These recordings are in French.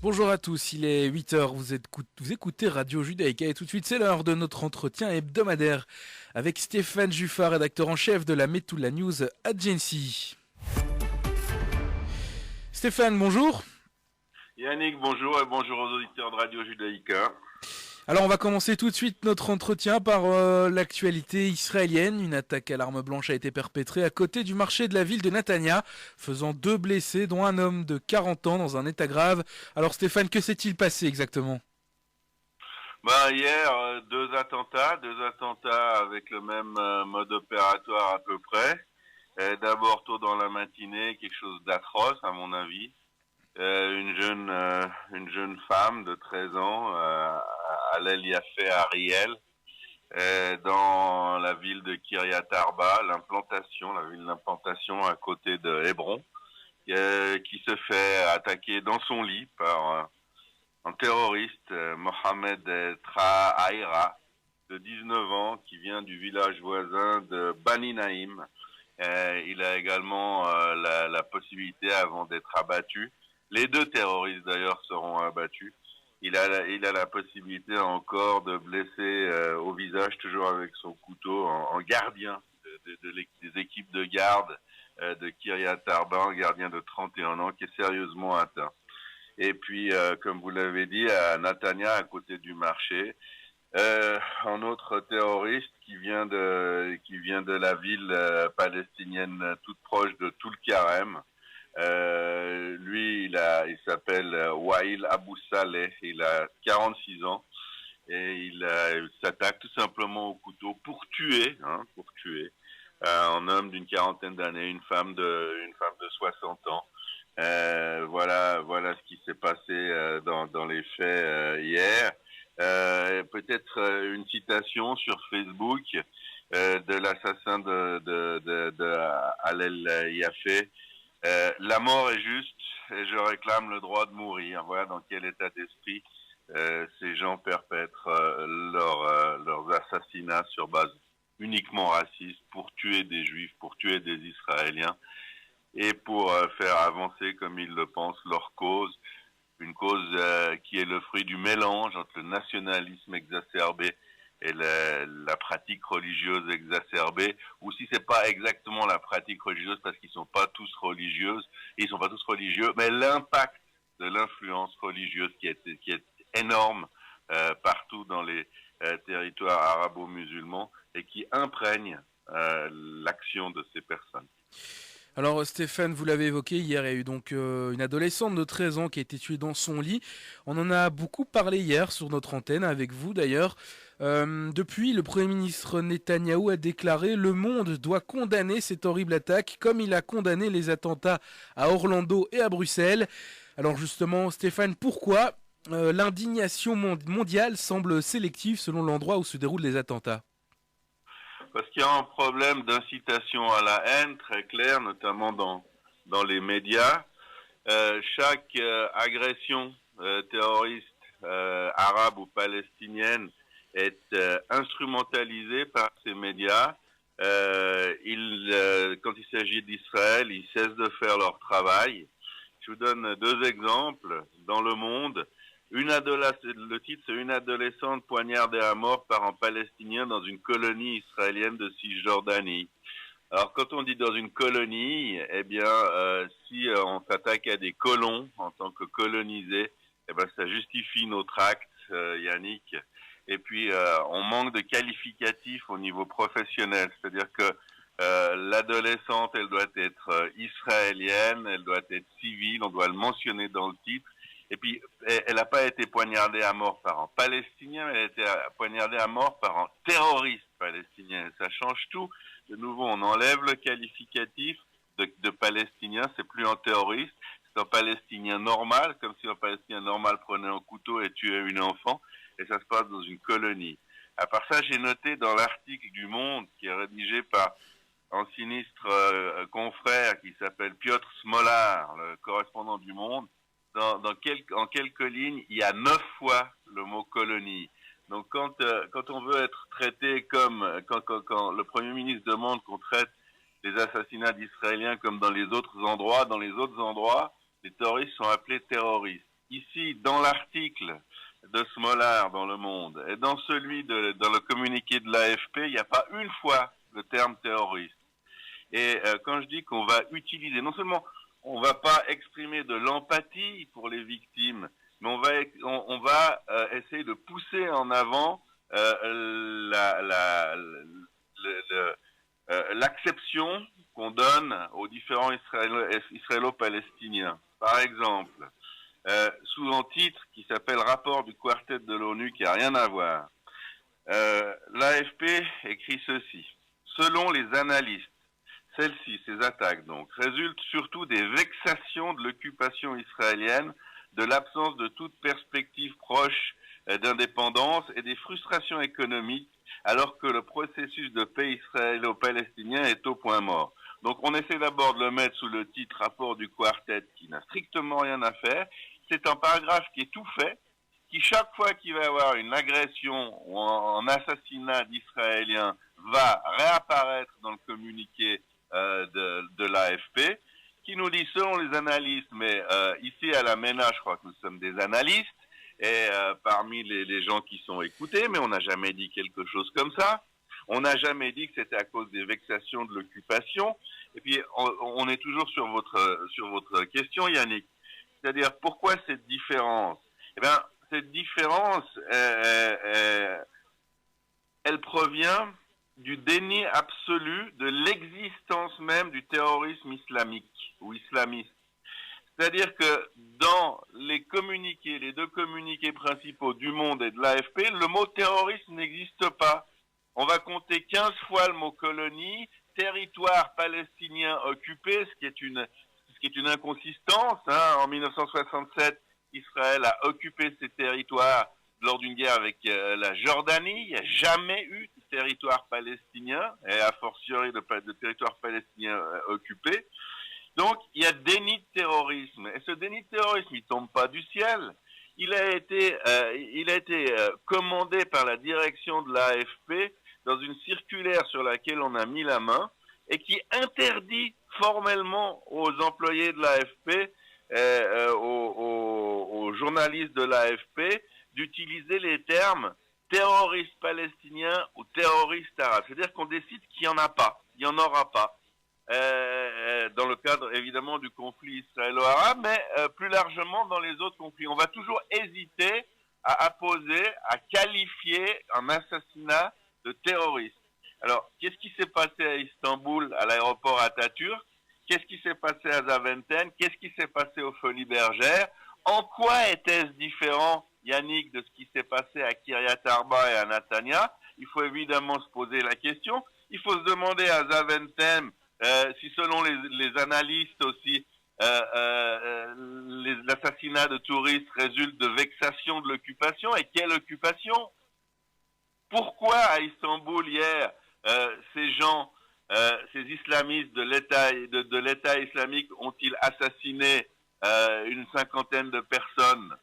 Bonjour à tous, il est 8 heures. Vous écoutez Radio Judaïka et tout de suite c'est l'heure de notre entretien hebdomadaire avec Stéphane Juffard, rédacteur en chef de la Metula News Agency. Stéphane, bonjour. Yannick, bonjour et bonjour aux auditeurs de Radio Judaïka. Alors on va commencer tout de suite notre entretien par l'actualité israélienne. Une attaque à l'arme blanche a été perpétrée à côté du marché de la ville de Netanya, faisant 2 blessés, dont un homme de 40 ans dans un état grave. Alors Stéphane, que s'est-il passé exactement ? Hier, deux attentats avec le même mode opératoire à peu près. D'abord tôt dans la matinée, quelque chose d'atroce à mon avis. Une jeune femme de 13 ans, Hallel Yafé Ariel, dans la ville de Kiryat Arba, la ville d'implantation à côté de Hébron, qui se fait attaquer dans son lit par un terroriste, Mohamed Trahaira, de 19 ans, qui vient du village voisin de Bani Naïm. Il a également la possibilité, avant d'être abattu, les deux terroristes d'ailleurs seront abattus. Il a la possibilité encore de blesser au visage, toujours avec son couteau, en gardien des équipes de garde de Kiryat Arba, un gardien de 31 ans qui est sérieusement atteint. Et puis, comme vous l'avez dit, à Netanya, à côté du marché, un autre terroriste qui vient de la ville palestinienne toute proche de Toul-Karem. Lui, il s'appelle Wail Abou Saleh, il a 46 ans et il s'attaque tout simplement au couteau pour tuer un homme d'une quarantaine d'années, une femme de 60 ans. Voilà ce qui s'est passé dans les faits hier. Peut-être une citation sur Facebook de l'assassin de Hallel Yafé. La mort est juste et je réclame le droit de mourir. Voilà dans quel état d'esprit ces gens perpètrent leurs assassinats sur base uniquement raciste pour tuer des juifs, pour tuer des Israéliens et pour faire avancer, comme ils le pensent, leur cause. Une cause qui est le fruit du mélange entre le nationalisme exacerbé et la pratique religieuse exacerbée, ou si c'est pas exactement la pratique religieuse parce qu'ils sont pas tous religieux, mais l'impact de l'influence religieuse qui est énorme partout dans les territoires arabo-musulmans et qui imprègne l'action de ces personnes. Alors Stéphane, vous l'avez évoqué, hier il y a eu donc une adolescente de 13 ans qui a été tuée dans son lit. On en a beaucoup parlé hier sur notre antenne, avec vous d'ailleurs. Depuis, le Premier ministre Netanyahou a déclaré « Le monde doit condamner cette horrible attaque comme il a condamné les attentats à Orlando et à Bruxelles ». Alors justement, Stéphane, pourquoi l'indignation mondiale semble sélective selon l'endroit où se déroulent les attentats ? Parce qu'il y a un problème d'incitation à la haine très clair, notamment dans les médias. Chaque agression terroriste arabe ou palestinienne est instrumentalisée par ces médias. Quand il s'agit d'Israël, ils cessent de faire leur travail. Je vous donne deux exemples. Dans le monde, le titre, c'est une adolescente poignardée à mort par un Palestinien dans une colonie israélienne de Cisjordanie. Alors, quand on dit dans une colonie, si on s'attaque à des colons en tant que colonisés, ça justifie notre acte, Yannick. Et puis, on manque de qualificatifs au niveau professionnel, c'est-à-dire que l'adolescente, elle doit être israélienne, elle doit être civile, on doit le mentionner dans le titre. Et puis, elle n'a pas été poignardée à mort par un Palestinien, elle a été poignardée à mort par un terroriste palestinien. Et ça change tout. De nouveau, on enlève le qualificatif de Palestinien, c'est plus un terroriste, c'est un Palestinien normal, comme si un Palestinien normal prenait un couteau et tuait une enfant, et ça se passe dans une colonie. À part ça, j'ai noté dans l'article du Monde, qui est rédigé par un sinistre confrère qui s'appelle Piotr Smolar, le correspondant du Monde, en quelques lignes, il y a 9 fois le mot colonie. Donc quand on veut être traité comme quand le Premier ministre demande qu'on traite les assassinats d'Israéliens comme dans les autres endroits, les terroristes sont appelés terroristes. ici dans l'article de Smolar dans Le Monde et dans celui dans le communiqué de l'AFP, il n'y a pas une fois le terme terroriste. Et quand je dis qu'on va utiliser, non seulement on va pas exprimer de l'empathie pour les victimes, mais on va essayer de pousser en avant l'acception qu'on donne aux différents israélo-palestiniens. Par exemple, sous un titre qui s'appelle Rapport du Quartet de l'ONU, qui n'a rien à voir, l'AFP écrit ceci. Selon les analystes, celles-ci, ces attaques donc, résultent surtout des vexations de l'occupation israélienne, de l'absence de toute perspective proche d'indépendance et des frustrations économiques, alors que le processus de paix israélo-palestinien est au point mort. Donc on essaie d'abord de le mettre sous le titre Rapport du Quartet, qui n'a strictement rien à faire. C'est un paragraphe qui est tout fait, qui chaque fois qu'il va y avoir une agression ou un assassinat d'Israéliens va réapparaître dans le communiqué de l'AFP, qui nous dit selon les analystes, mais ici à la MENA, je crois que nous sommes des analystes, et parmi les gens qui sont écoutés, mais on n'a jamais dit quelque chose comme ça. On n'a jamais dit que c'était à cause des vexations de l'occupation. Et puis on est toujours sur votre question, Yannick. C'est-à-dire pourquoi cette différence? Eh bien, cette différence, elle provient du déni absolu de l'existence même du terrorisme islamique ou islamiste. C'est-à-dire que dans les communiqués, les deux communiqués principaux du Monde et de l'AFP, le mot terrorisme n'existe pas. On va compter 15 fois le mot colonie, territoire palestinien occupé, ce qui est une inconsistance. En 1967, Israël a occupé ces territoires lors d'une guerre avec la Jordanie. Il n'y a jamais eu de territoire palestinien, et a fortiori de territoire palestinien occupé. Donc, il y a déni de terrorisme. Et ce déni de terrorisme, il tombe pas du ciel. Il a été commandé par la direction de l'AFP dans une circulaire sur laquelle on a mis la main et qui interdit formellement aux employés de l'AFP, aux journalistes de l'AFP, d'utiliser les termes terroristes palestiniens ou terroristes arabes. C'est-à-dire qu'on décide qu'il n'y en a pas, il n'y en aura pas. Dans le cadre évidemment du conflit israélo-arabe, mais plus largement dans les autres conflits. On va toujours hésiter à apposer, à qualifier un assassinat de terroriste. Alors, qu'est-ce qui s'est passé à Istanbul, à l'aéroport Atatürk? Qu'est-ce qui s'est passé à Zaventem? Qu'est-ce qui s'est passé aux Folies Bergères? En quoi était-ce différent, Yannick, de ce qui s'est passé à Kiryat Arba et à Netanya? Il faut évidemment se poser la question. Il faut se demander à Zaventem si selon les analystes aussi, l'assassinat de touristes résulte de vexation de l'occupation. Et quelle occupation? Pourquoi à Istanbul hier, ces gens, ces islamistes de l'État islamique ont-ils assassiné une cinquantaine de personnes?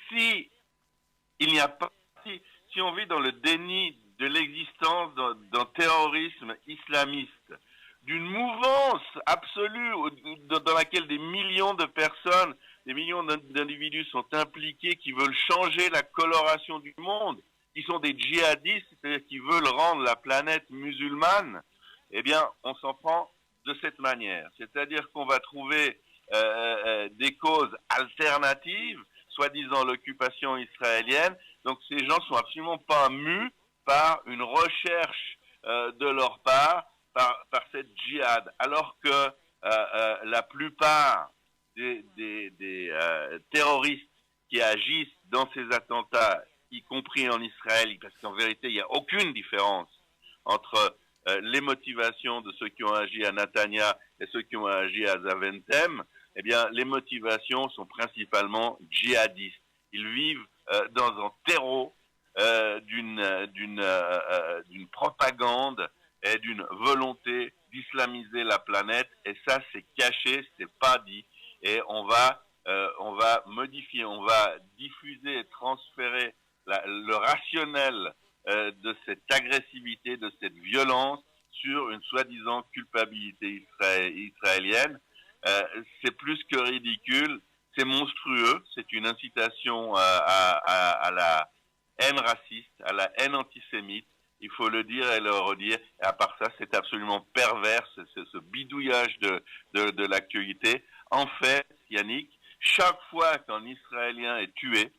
Si il n'y a pas, si on vit dans le déni de l'existence d'un terrorisme islamiste, d'une mouvance absolue dans laquelle des millions de personnes, des millions d'individus sont impliqués, qui veulent changer la coloration du monde, qui sont des djihadistes, c'est-à-dire qui veulent rendre la planète musulmane, eh bien, on s'en prend de cette manière. C'est-à-dire qu'on va trouver des causes alternatives, soi-disant l'occupation israélienne. Donc ces gens sont absolument pas mus par une recherche de leur part, par cette djihad, alors que la plupart des terroristes qui agissent dans ces attentats, y compris en Israël, parce qu'en vérité, il n'y a aucune différence entre les motivations de ceux qui ont agi à Netanya et ceux qui ont agi à Zaventem, eh bien, les motivations sont principalement djihadistes. Ils vivent dans un terreau d'une propagande et d'une volonté d'islamiser la planète, et ça c'est caché, c'est pas dit, et on va modifier, on va diffuser et transférer le rationnel de cette agressivité, de cette violence sur une soi-disant culpabilité israélienne. C'est plus que ridicule, c'est monstrueux, c'est une incitation à la haine raciste, à la haine antisémite. Il faut le dire et le redire. Et à part ça, c'est absolument pervers, ce bidouillage de l'actualité. En fait, Yannick, chaque fois qu'un Israélien est tué,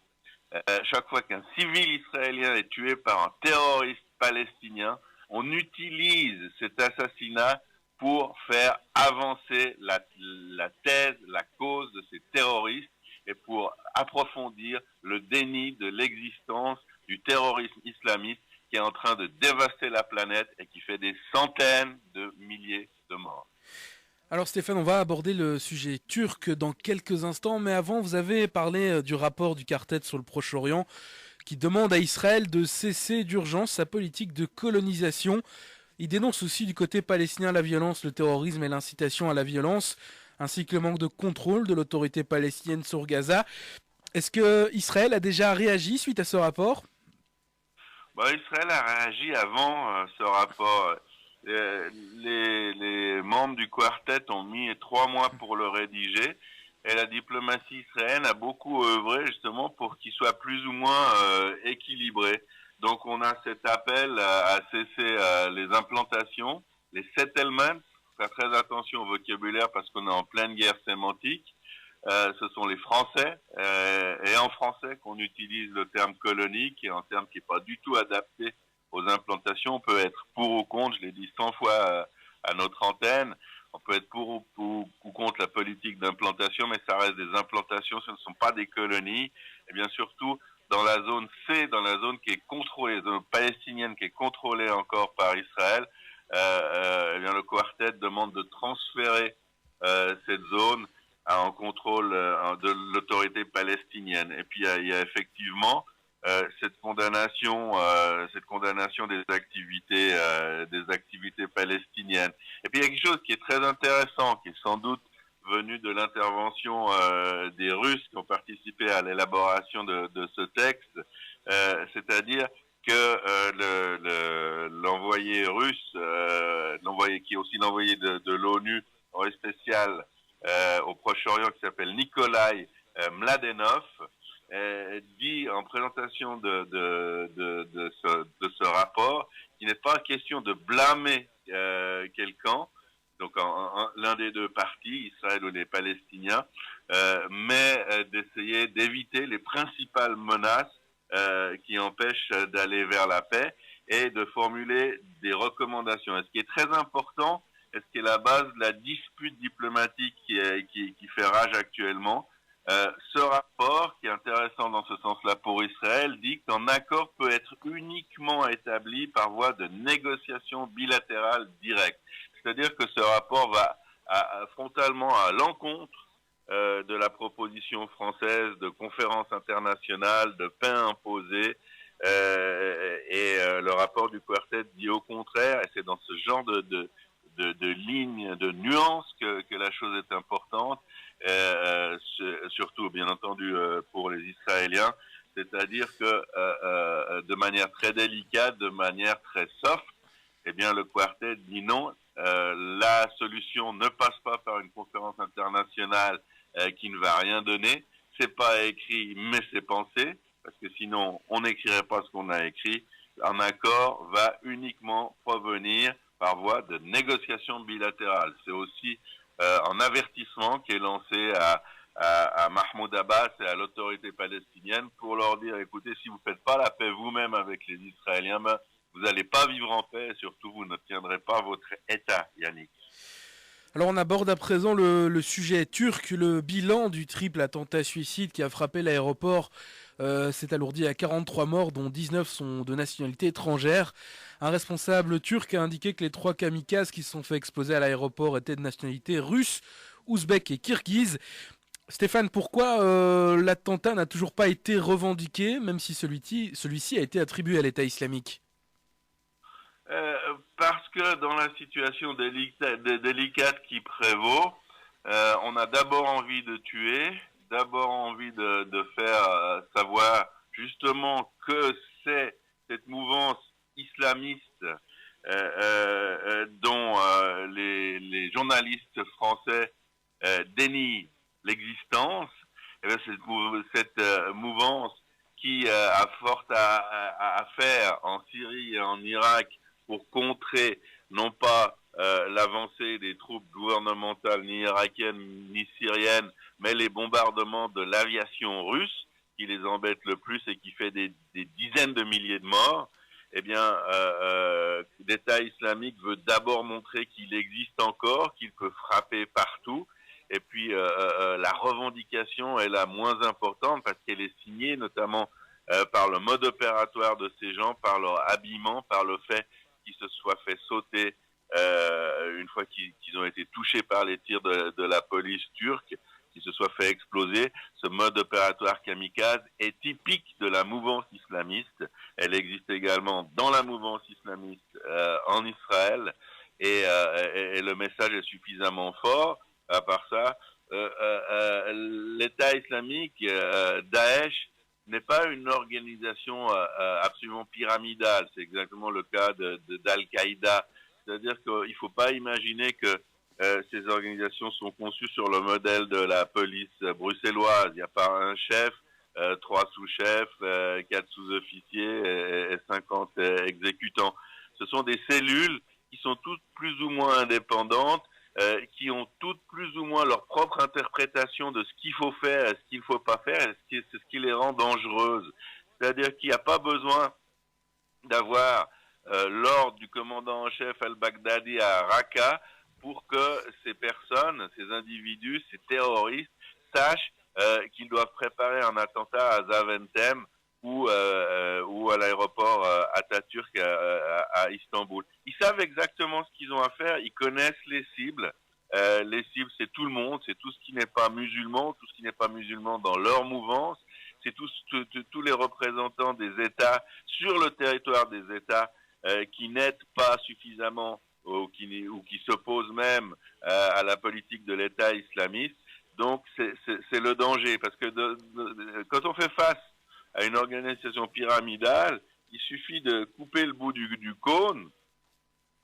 chaque fois qu'un civil israélien est tué par un terroriste palestinien, on utilise cet assassinat pour faire avancer la thèse, la cause de ces terroristes et pour approfondir le déni de l'existence du terrorisme islamiste qui est en train de dévaster la planète et qui fait des centaines de milliers de morts. Alors Stéphane, on va aborder le sujet turc dans quelques instants, mais avant, vous avez parlé du rapport du quartet sur le Proche-Orient qui demande à Israël de cesser d'urgence sa politique de colonisation. Il dénonce aussi du côté palestinien la violence, le terrorisme et l'incitation à la violence, ainsi que le manque de contrôle de l'autorité palestinienne sur Gaza. Est-ce que Israël a déjà réagi suite à ce rapport ? Israël a réagi avant ce rapport. Les membres du quartet ont mis 3 mois pour le rédiger et la diplomatie israélienne a beaucoup œuvré justement pour qu'il soit plus ou moins équilibré. Donc on a cet appel à cesser les implantations, les settlements, faire très attention au vocabulaire parce qu'on est en pleine guerre sémantique. Ce sont les Français, et en français qu'on utilise le terme colonie, qui est un terme qui n'est pas du tout adapté aux implantations. On peut être pour ou contre, je l'ai dit 100 fois à notre antenne, on peut être pour ou contre la politique d'implantation, mais ça reste des implantations, ce ne sont pas des colonies. Et bien surtout, dans la zone C, dans la zone qui est contrôlée, zone palestinienne qui est contrôlée encore par Israël, eh bien le quartet demande de transférer cette zone en contrôle de l'autorité palestinienne. Et puis il y a effectivement cette condamnation des activités palestiniennes. Et puis il y a quelque chose qui est très intéressant, qui est sans doute venu de l'intervention des Russes qui ont participé à l'élaboration de ce texte, c'est-à-dire que l'envoyé russe, l'envoyé qui est aussi l'envoyé de l'ONU, envoyé spécial au Proche-Orient, qui s'appelle Nikolai Mladenov, dit en présentation de ce rapport qu'il n'est pas question de blâmer quelqu'un, donc l'un des deux partis, Israël ou les Palestiniens, mais d'essayer d'éviter les principales menaces qui empêchent d'aller vers la paix et de formuler des recommandations. Et ce qui est très important, et ce qui est la base de la dispute diplomatique qui fait rage actuellement, ce rapport, qui est intéressant dans ce sens-là pour Israël, dit qu'un accord peut être uniquement établi par voie de négociation bilatérale directe. C'est-à-dire que ce rapport va frontalement à l'encontre de la proposition française de conférence internationale, de paix imposée, et le rapport du quartet dit au contraire, et c'est dans ce genre de ligne, de nuance que la chose est importante, surtout bien entendu pour les Israéliens, c'est-à-dire que de manière très délicate, de manière très soft, eh bien le quartet dit non, la solution ne passe pas par une conférence internationale qui ne va rien donner, c'est pas écrit mais c'est pensé, parce que sinon on n'écrirait pas ce qu'on a écrit. Un accord va uniquement provenir par voie de négociation bilatérale. C'est aussi un avertissement qui est lancé à Mahmoud Abbas et à l'autorité palestinienne pour leur dire, écoutez, si vous ne faites pas la paix vous-même avec les Israéliens, ben, vous n'allez pas vivre en paix et surtout vous ne tiendrez pas votre État, Yannick. Alors on aborde à présent le sujet turc, le bilan du triple attentat suicide qui a frappé l'aéroport s'est alourdi à 43 morts, dont 19 sont de nationalité étrangère. Un responsable turc a indiqué que les 3 kamikazes qui se sont fait exploser à l'aéroport étaient de nationalité russe, ouzbek et kirghize. Stéphane, pourquoi l'attentat n'a toujours pas été revendiqué, même si celui-ci a été attribué à l'État islamique ? Parce que dans la situation délicate qui prévaut, on a d'abord envie de tuer, d'abord envie de faire savoir justement que c'est cette mouvance islamiste dont les journalistes français dénie l'existence, et bien cette mouvance qui a fort à faire en Syrie et en Irak pour contrer non pas l'avancée des troupes gouvernementales ni irakiennes ni syriennes, mais les bombardements de l'aviation russe qui les embête le plus et qui fait des dizaines de milliers de morts, eh bien, l'État islamique veut d'abord montrer qu'il existe encore, qu'il peut frapper partout. Et puis, la revendication est la moins importante parce qu'elle est signée notamment par le mode opératoire de ces gens, par leur habillement, par le fait qu'ils se soient fait sauter une fois qu'ils ont été touchés par les tirs de la police turque, qu'ils se soient fait exploser. Ce mode opératoire kamikaze est typique de la mouvance islamiste. Elle existe également dans la mouvance islamiste en Israël et le message est suffisamment fort. À part ça, l'État islamique, Daesh, n'est pas une organisation absolument pyramidale. C'est exactement le cas d'Al-Qaïda. C'est-à-dire qu'il ne faut pas imaginer que ces organisations sont conçues sur le modèle de la police bruxelloise. Il n'y a pas un chef, 3 sous-chefs, 4 sous-officiers et 50 exécutants. Ce sont des cellules qui sont toutes plus ou moins indépendantes, qui ont toutes plus ou moins leur propre interprétation de ce qu'il faut faire et ce qu'il ne faut pas faire, et c'est ce qui les rend dangereuses. C'est-à-dire qu'il n'y a pas besoin d'avoir l'ordre du commandant en chef al-Baghdadi à Raqqa pour que ces personnes, ces individus, ces terroristes sachent qu'ils doivent préparer un attentat à Zaventem ou à l'aéroport Atatürk à Istanbul. Ils savent exactement ce qu'ils ont à faire, ils connaissent les cibles. Les cibles, c'est tout le monde, c'est tout ce qui n'est pas musulman, tout ce qui n'est pas musulman dans leur mouvance, c'est tous les représentants des États sur le territoire des États qui n'aident pas suffisamment ou qui s'opposent même à la politique de l'État islamiste. Donc c'est le danger, parce que quand on fait face à une organisation pyramidale, il suffit de couper le bout du cône,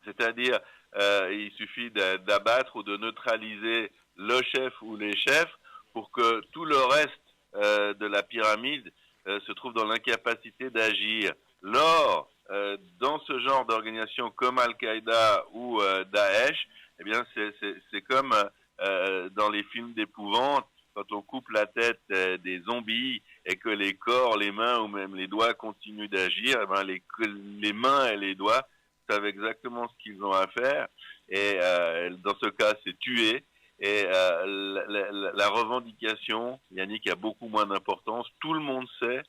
c'est-à-dire il suffit d'abattre ou de neutraliser le chef ou les chefs pour que tout le reste de la pyramide se trouve dans l'incapacité d'agir. Lors, dans ce genre d'organisation comme Al-Qaïda ou Daesh, eh bien c'est comme dans les films d'épouvante, quand on coupe la tête des zombies et que les corps, les mains ou même les doigts continuent d'agir, eh ben les mains et les doigts savent exactement ce qu'ils ont à faire. Et dans ce cas, c'est tuer. Et la revendication, Yannick, a beaucoup moins d'importance. Tout le monde sait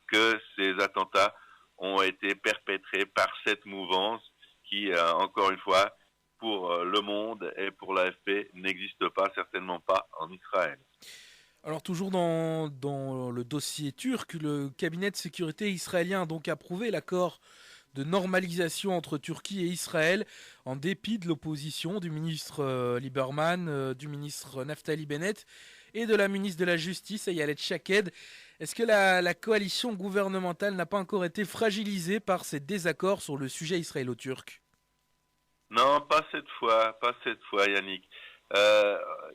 que ces attentats ont été perpétrés par cette mouvance qui, encore une fois, pour Le Monde et pour l'AFP, n'existe pas, certainement pas en Israël. Alors toujours dans le dossier turc, le cabinet de sécurité israélien a donc approuvé l'accord de normalisation entre Turquie et Israël en dépit de l'opposition du ministre Lieberman, du ministre Naftali Bennett et de la ministre de la Justice Ayelet Shaked. Est-ce que la coalition gouvernementale n'a pas encore été fragilisée par ces désaccords sur le sujet israélo-turc ? Non, pas cette fois, Yannick.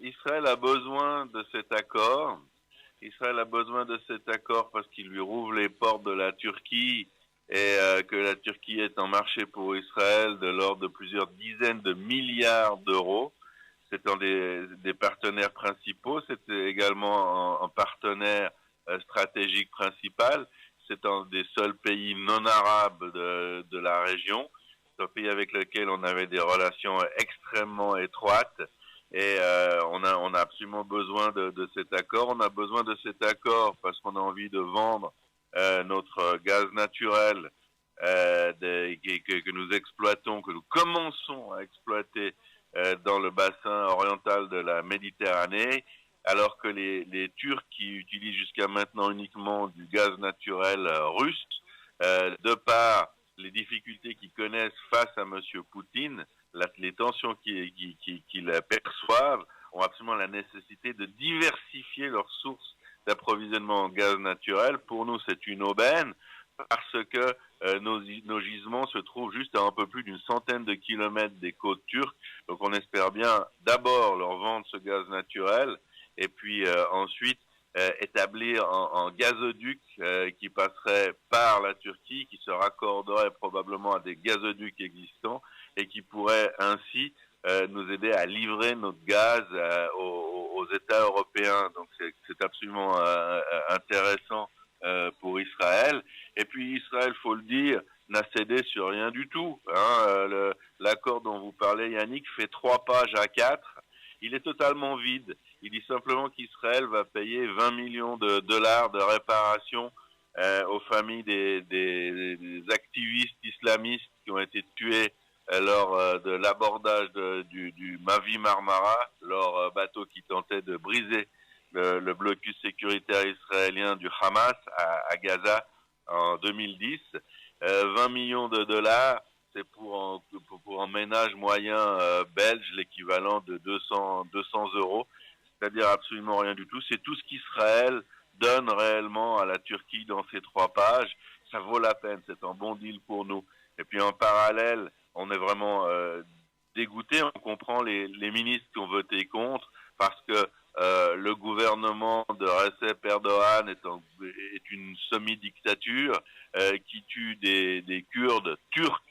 Israël a besoin de cet accord. Israël a besoin de cet accord parce qu'il lui rouvre les portes de la Turquie et que la Turquie est en marché pour Israël de l'ordre de plusieurs dizaines de milliards d'euros. C'est un des partenaires principaux. C'est également un partenaire stratégique principal. C'est un des seuls pays non arabes de la région. C'est un pays avec lequel on avait des relations extrêmement étroites. Et on a absolument besoin de cet accord. On a besoin de cet accord parce qu'on a envie de vendre notre gaz naturel que nous exploitons, que nous commençons à exploiter dans le bassin oriental de la Méditerranée, alors que les Turcs qui utilisent jusqu'à maintenant uniquement du gaz naturel russe, de par les difficultés qu'ils connaissent face à M. Poutine, les tensions qu'ils perçoivent, ont absolument la nécessité de diversifier leurs sources d'approvisionnement en gaz naturel. Pour nous, c'est une aubaine parce que nos gisements se trouvent juste à un peu plus d'une centaine de kilomètres des côtes turques. Donc on espère bien d'abord leur vendre ce gaz naturel et puis ensuite établir un gazoduc qui passerait par la Turquie, qui se raccorderait probablement à des gazoducs existants et qui pourrait ainsi nous aider à livrer notre gaz aux États européens. Donc c'est absolument intéressant pour Israël. Et puis Israël, faut le dire, n'a cédé sur rien du tout. L'accord dont vous parlez, Yannick, fait 3 pages à 4. Il est totalement vide. Il dit simplement qu'Israël va payer 20 millions de dollars de réparation aux familles des activistes islamistes qui ont été tués lors de l'abordage du Mavi Marmara, leur bateau qui tentait de briser le blocus sécuritaire israélien du Hamas à Gaza en 2010. 20 millions de dollars, c'est pour un ménage moyen belge l'équivalent de 200 euros, c'est-à-dire absolument rien du tout. C'est tout ce qu'Israël donne réellement à la Turquie dans ces 3 pages. Ça vaut la peine, c'est un bon deal pour nous. Et puis en parallèle, on est vraiment dégoûté. On comprend les ministres qui ont voté contre parce que le gouvernement de Recep Erdogan est une semi-dictature qui tue des Kurdes turcs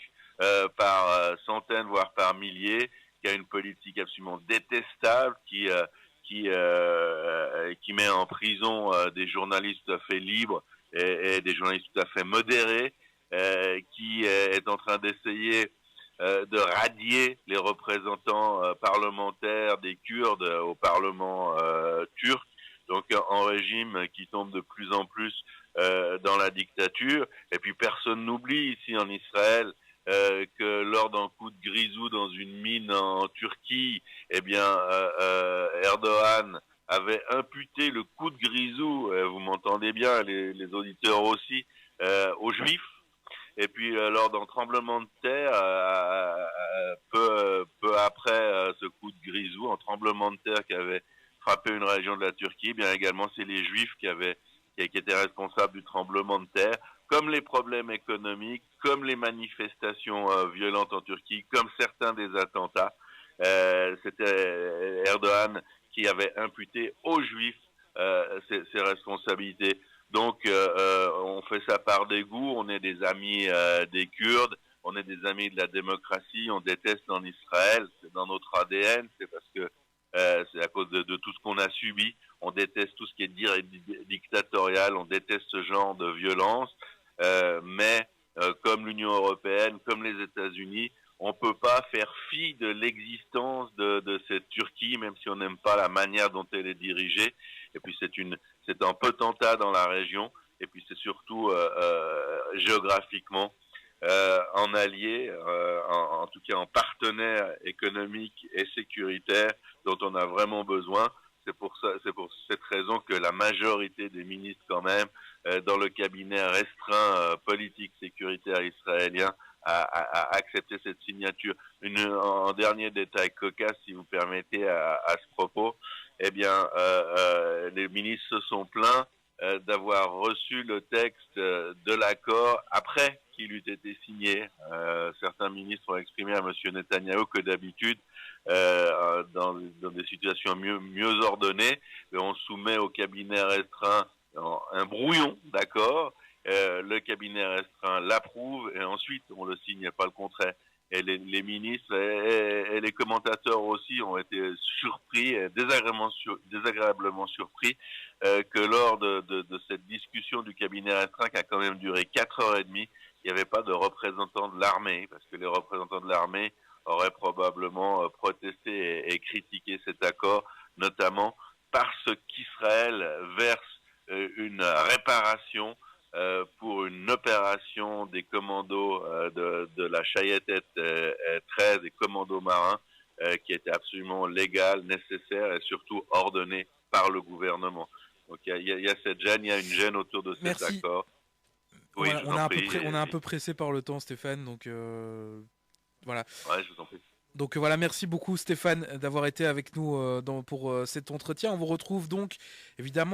par centaines, voire par milliers, qui a une politique absolument détestable, qui met en prison des journalistes tout à fait libres et des journalistes tout à fait modérés, qui est en train d'essayer de radier les représentants parlementaires des Kurdes au Parlement turc, donc un régime qui tombe de plus en plus dans la dictature. Et puis personne n'oublie ici en Israël que lors d'un coup de grisou dans une mine en Turquie, eh bien Erdogan avait imputé le coup de grisou, vous m'entendez bien, les auditeurs aussi, aux Juifs. Et puis lors d'un tremblement de terre, peu après ce coup de grisou, un tremblement de terre qui avait frappé une région de la Turquie, eh bien également c'est les Juifs qui étaient responsables du tremblement de terre, comme les problèmes économiques, comme les manifestations violentes en Turquie, comme certains des attentats. C'était Erdogan qui avait imputé aux Juifs ses responsabilités. Donc, on fait ça par dégoût. On est des amis des Kurdes, on est des amis de la démocratie. On déteste en Israël, c'est dans notre ADN. C'est parce que c'est à cause de tout ce qu'on a subi. On déteste tout ce qui est dictatorial. On déteste ce genre de violence. Mais comme l'Union européenne, comme les États-Unis, on peut pas faire fi de l'existence de cette Turquie, même si on n'aime pas la manière dont elle est dirigée. Et puis c'est un potentat dans la région. Et puis c'est surtout géographiquement en allié, en tout cas en partenaire économique et sécuritaire dont on a vraiment besoin. C'est pour cette raison que la majorité des ministres quand même dans le cabinet restreint politique sécuritaire israélien a accepté cette signature. Un dernier détail cocasse, si vous permettez, à ce propos. Eh bien, les ministres se sont plaints d'avoir reçu le texte de l'accord après qu'il eût été signé. Certains ministres ont exprimé à M. Netanyahou que d'habitude, dans des situations mieux ordonnées, on soumet au cabinet restreint un brouillon d'accord, le cabinet restreint l'approuve et ensuite on le signe, pas le contraire. Et les ministres et les commentateurs aussi ont été surpris, désagréablement surpris, que lors de cette discussion du cabinet restreint qui a quand même duré 4h30, il n'y avait pas de représentants de l'armée, parce que les représentants de l'armée auraient probablement protesté et critiqué cet accord, notamment parce qu'Israël verse une réparation pour une opération des commandos de la Chayetet 13, des commandos marins, qui était absolument légale, nécessaire et surtout ordonnée par le gouvernement. Donc il y a cette gêne, il y a une gêne autour de cet accord. Oui, voilà, on est un peu pressé par le temps, Stéphane, donc voilà. Ouais, je vous en prie. Donc voilà, merci beaucoup Stéphane d'avoir été avec nous pour cet entretien. On vous retrouve donc évidemment